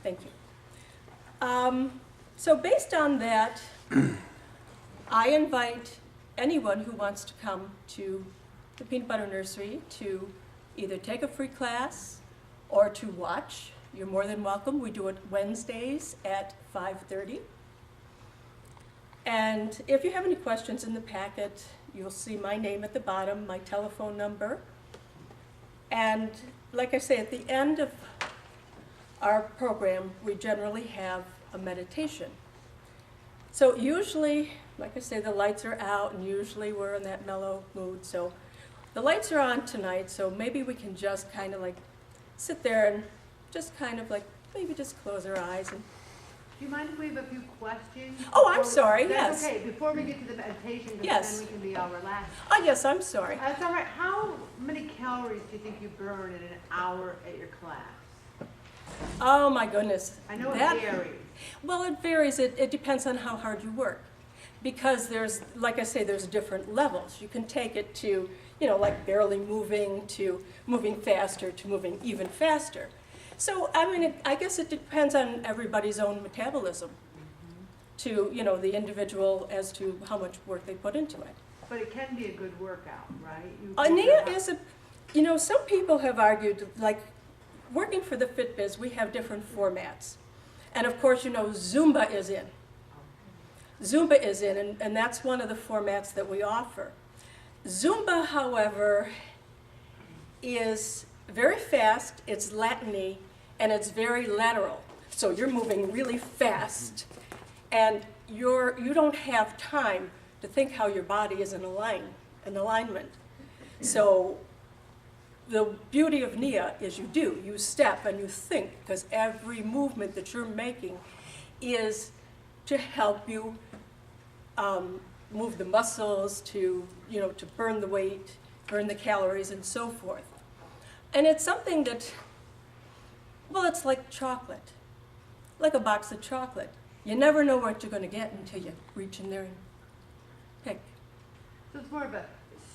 Thank you. So based on that, I invite anyone who wants to come to the Peanut Butter Nursery to either take a free class or to watch. You're more than welcome. We do it Wednesdays at 5:30. And if you have any questions in the packet, you'll see my name at the bottom, my telephone number. And like I say, at the end of our program, we generally have a meditation. So usually, like I say, the lights are out, and usually we're in that mellow mood. So the lights are on tonight, so maybe we can just kind of like sit there and just kind of like maybe just close our eyes. And Do you mind if we have a few questions? oh, I'm sorry, yes. That's okay, before we get to the meditation, because Yes. then we can be all relaxed. Oh, yes, I'm sorry. That's all right. How many calories do you think you burn in an hour at your class? Oh, my goodness. I know That- it varies. Well, it varies. It depends on how hard you work. Because there's, like I say, there's different levels. You can take it to, you know, like barely moving to moving faster to moving even faster. So, I mean, I guess it depends on everybody's own metabolism to, you know, the individual as to how much work they put into it. But it can be a good workout, right? NIA is a, you know, some people have argued, like, working for the FitBiz, we have different formats. And of course, you know, Zumba is in. Zumba is in, and that's one of the formats that we offer. Zumba, however, is very fast, it's Latin-y, and it's very lateral. So you're moving really fast, and you don't have time to think how your body is in alignment. So the beauty of NIA is you do. You step and you think, because every movement that you're making is to help you move the muscles, to, you know, to burn the weight, burn the calories, and so forth. And it's something that, well, it's like chocolate, like a box of chocolate. You never know what you're going to get until you reach in there and pick. So it's more of a,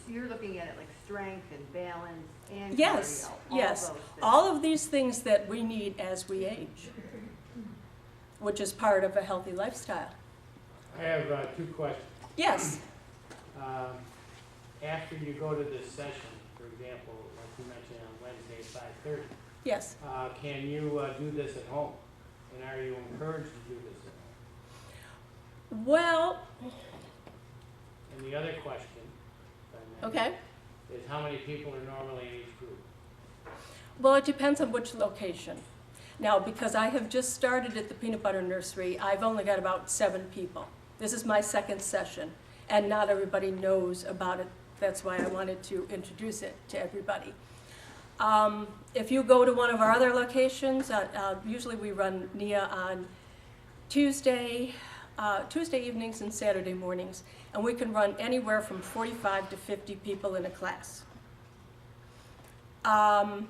you're looking at it like strength and balance and Yes, cardio, yes. all those things. All of these things that we need as we age, which is part of a healthy lifestyle. I have 2 questions. Yes. After you go to this session, for example, like you mentioned on Wednesday at 5:30, Yes. can you do this at home? And are you encouraged to do this at home? Well, And the other question, if I may, okay. is how many people are normally in each group? Well, it depends on which location. Now, because I have just started at the Peanut Butter Nursery, I've only got about 7 people. This is my second session, and not everybody knows about it. That's why I wanted to introduce it to everybody. If you go to one of our other locations, usually we run NIA on Tuesday evenings and Saturday mornings, and we can run anywhere from 45 to 50 people in a class. And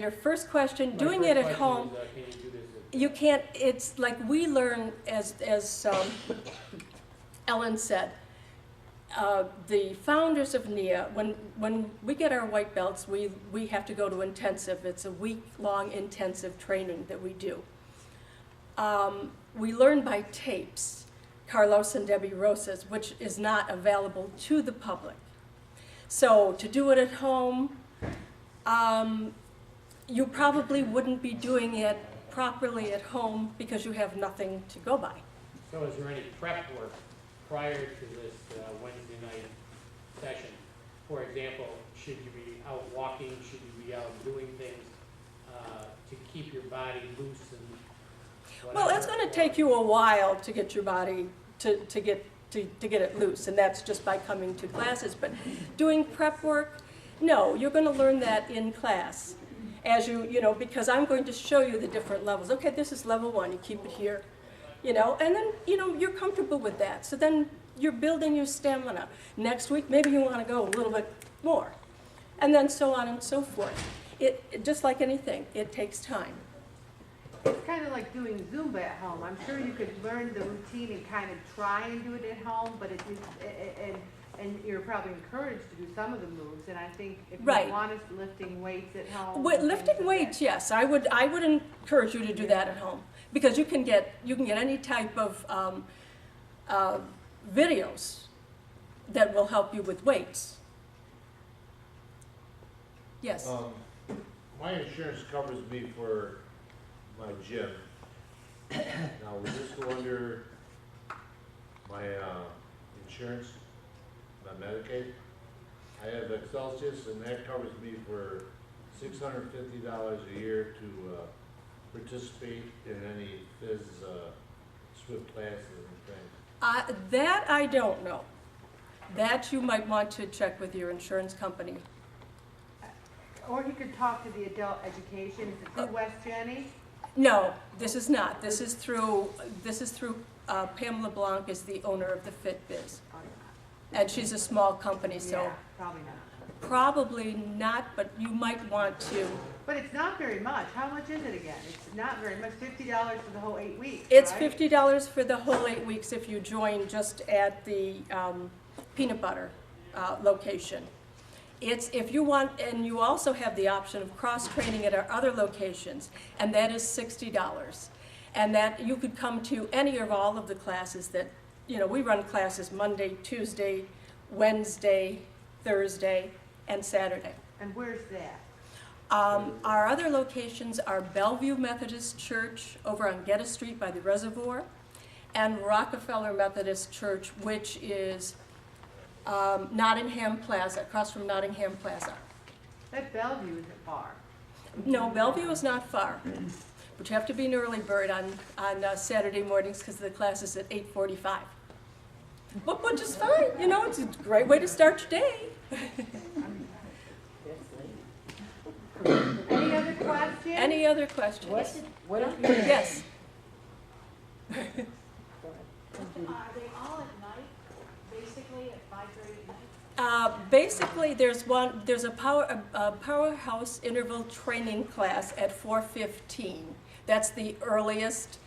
your first question, doing it at home, Can you do this at you can't, it's like we learn, as Ellen said, the founders of NIA, when we get our white belts, we have to go to intensive. It's a week-long intensive training that we do. We learn by tapes, Carlos and Debbie Rosa's, which is not available to the public. So to do it at home, you probably wouldn't be doing it properly at home because you have nothing to go by. So is there any prep work prior to this Wednesday night session? For example, should you be out walking, should you be out doing things to keep your body loose and whatever? Well, it's going to take you a while to get your body to get it loose, and that's just by coming to classes. But doing prep work, no, you're going to learn that in class. As you know, because I'm going to show you the different levels. Okay, this is level 1, you keep it here, you know, and then, you know, you're comfortable with that. So then you're building your stamina. Next week, maybe you want to go a little bit more. And then so on and so forth. It just like anything, it takes time. It's kind of like doing Zumba at home. I'm sure you could learn the routine and kind of try and do it at home, but and And you're probably encouraged to do some of the moves, and I think if Right. you want us lifting weights at home. With and things lifting like weights, that. yes, I would encourage you to do that at home, because you can get any type of videos that will help you with weights. Yes. My insurance covers me for my gym. Now, will this go under my insurance, my Medicaid? I have Excelsius, and that covers me for $650 a year to participate in any phys SWIP classes and things. That I don't know. That you might want to check with your insurance company. Or he could talk to the adult education, is it through West Jenny? No, this is not. This is through Pamela Blanc is the owner of the FitBiz. And she's a small company, so Yeah, probably not. probably not, but you might want to. But it's not very much, how much is it again? It's not very much, $50 for the whole 8 weeks, It's right? $50 for the whole 8 weeks if you join just at the peanut butter location. It's if you want, and you also have the option of cross-training at our other locations, and that is $60. And that you could come to any or all of the classes that, we run classes Monday, Tuesday, Wednesday, Thursday, and Saturday. And where's that? Our other locations are Bellevue Methodist Church over on Geddes Street by the reservoir, and Rockefeller Methodist Church, which is Nottingham Plaza, across from Nottingham Plaza. That Bellevue isn't far. No, Bellevue is not far, but you have to be an early bird on Saturday mornings because the class is at 8:45. But which is fine, it's a great way to start your day. Any other questions? Any other questions? Yes. Are they all at night, basically at 5:30 at night? Basically, there's a powerhouse interval training class at 4:15. That's the earliest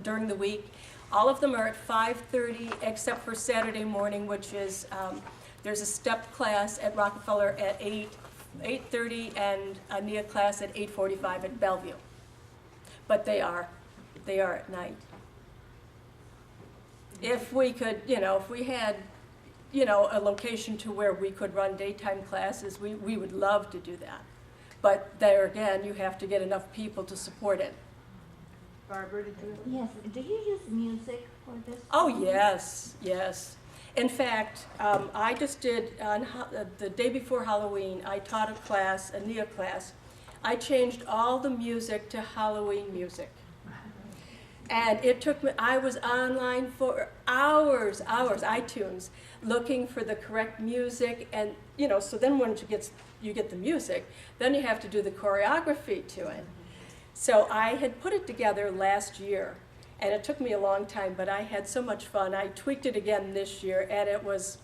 during the week. All of them are at 5:30, except for Saturday morning, which is there's a step class at Rockefeller at 8:30, and a NIA class at 8:45 at Bellevue. But they are at night. If we could, if we had, a location to where we could run daytime classes, we would love to do that. But there again, you have to get enough people to support it. Barbara, did you? Yes, do you use music for this? Oh, yes, yes. In fact, I just did, the day before Halloween, I taught a class, a NIA class. I changed all the music to Halloween music. And it took me, I was online for hours, iTunes, looking for the correct music. And, so then once you get the music, then you have to do the choreography to it. So I had put it together last year, and it took me a long time, but I had so much fun. I tweaked it again this year, and it was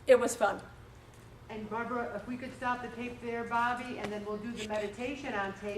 fun. And Barbara, if we could stop the tape there, Bobby, and then we'll do the meditation on tape.